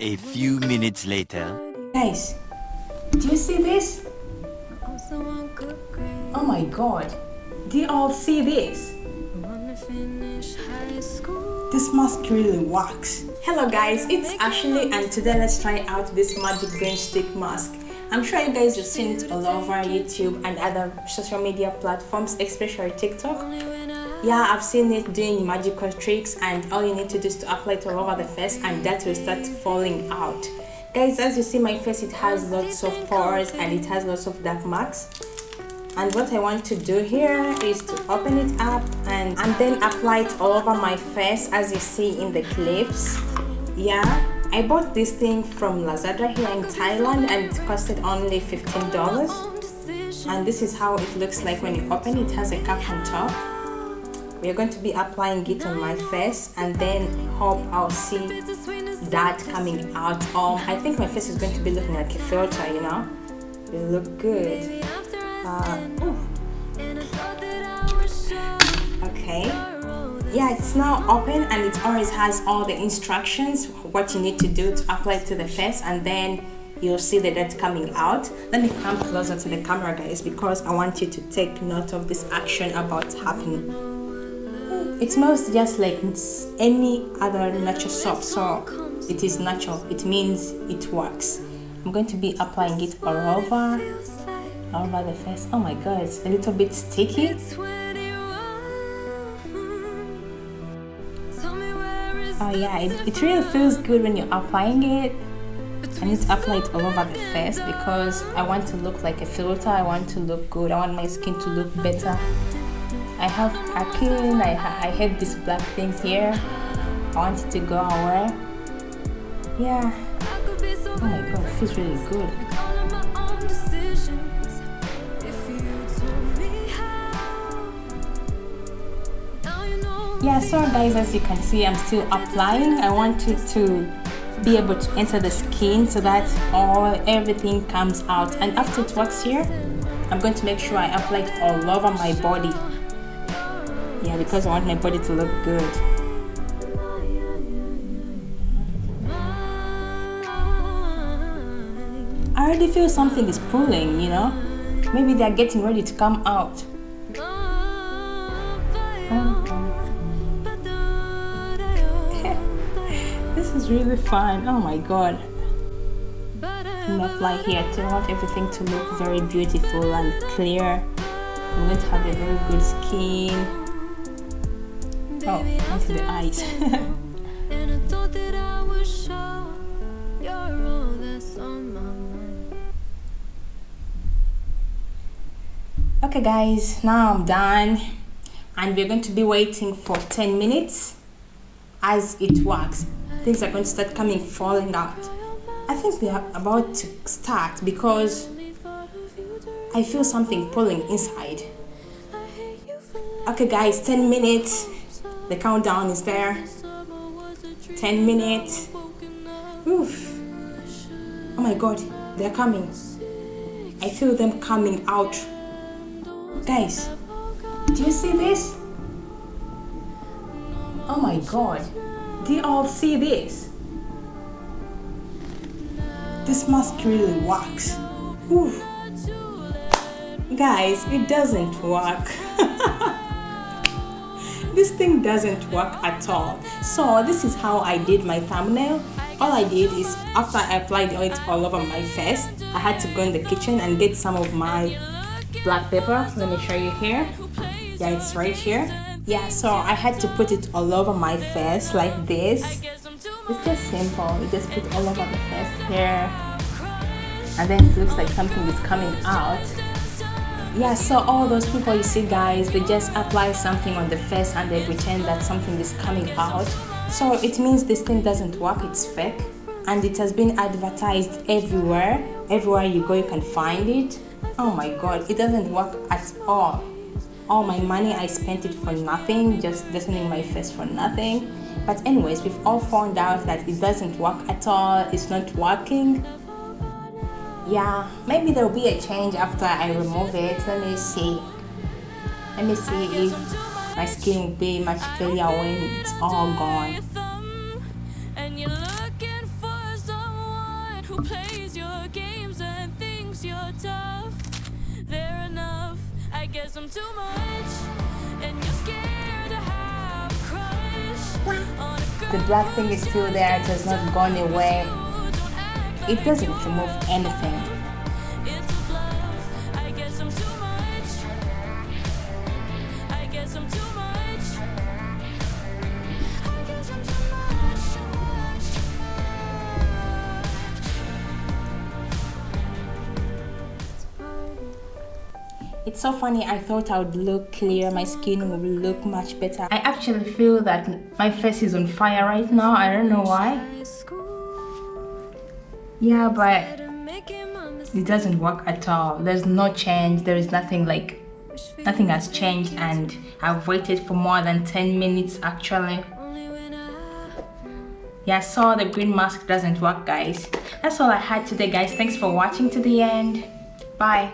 A few minutes later. Guys, do you see this? Oh my god, do you all see this? This mask really works. Hello guys, it's Ashley and today let's try out this magic green stick mask. I'm sure you guys have seen it all over YouTube and other social media platforms, especially TikTok. Yeah, I've seen it doing magical tricks and all you need to do is to apply it all over the face and that will start falling out. Guys, as you see my face, it has lots of pores and it has lots of dark marks. And what I want to do here is to open it up and then apply it all over my face as you see in the clips. Yeah, I bought this thing from Lazada here in Thailand and it costed only $15. And this is how it looks like when you open it. It has a cap on top. We're going to be applying it on my face and then hope I'll see that coming out. I think my face is going to be looking like a filter, you know. It will look good. Okay, yeah, it's now open and it always has all the instructions what you need to do to apply it to the face, and then you'll see the dirt coming out. Let me come closer to the camera, guys, because I want you to take note of this action about happening. It smells just like any other natural soap, so it is natural. It means it works. I'm going to be applying it all over the face. Oh my god, it's a little bit sticky. Oh yeah, it really feels good when you're applying it. I need to apply it all over the face because I want to look like a filter. I want to look good. I want my skin to look better. I have acne. I had these black things here. I want it to go away. Yeah. Oh my god, it feels really good. Yeah, so guys, as you can see, I'm still applying. I want it to be able to enter the skin so that everything comes out. And after it works here, I'm going to make sure I apply it all over my body. Yeah, because I want my body to look good. I already feel something is pulling, you know. Maybe they're getting ready to come out. This is really fun. Oh my god. I'm gonna apply here too. I want everything to look very beautiful and clear. I'm going to have a very good skin. Oh, onto the eyes. Okay guys, now I'm done and we're going to be waiting for 10 minutes as it works. Things are going to start falling out. I think we are about to start because I feel something pulling inside. Okay guys, 10 minutes. The countdown is there. 10 minutes. Oof. Oh my god, they're coming. I feel them coming out. Guys, do you see this? Oh my god, do you all see this? This mask really works. Oof. Guys, it doesn't work. This thing doesn't work at all. So this is how I did my thumbnail. All I did is after I applied it all over my face, I had to go in the kitchen and get some of my black pepper. Let me show you here. Yeah, it's right here. Yeah, so I had to put it all over my face like this. It's just simple. You just put all over the face here, and then it looks like something is coming out. Yeah, so all those people you see, guys, they just apply something on the face and they pretend that something is coming out. So it means this thing doesn't work, it's fake. And it has been advertised everywhere. Everywhere you go, you can find it. Oh my god, it doesn't work at all. All my money, I spent it for nothing, just designing my face for nothing. But anyways, we've all found out that it doesn't work at all. It's not working. Yeah, maybe there'll be a change after I remove it. Let me see if my skin will be much clearer when it's all gone. who plays your games and thinks you're tough. They're enough. I guess I'm too much, and you're scared to have a crush on a girl. The black thing is still there, it has not gone away. It doesn't remove anything. It's a bluff. I guess I'm too much. I guess I'm too much. I guess I'm too much, too much, too much. It's so funny, I thought I would look clear, my skin would look much better. I actually feel that my face is on fire right now, I don't know why. Yeah, but it doesn't work at all. There's no change, there is nothing nothing has changed, and I've waited for more than 10 minutes actually. Yeah, so the green mask doesn't work, guys. That's all I had today, guys. Thanks for watching to the end. Bye.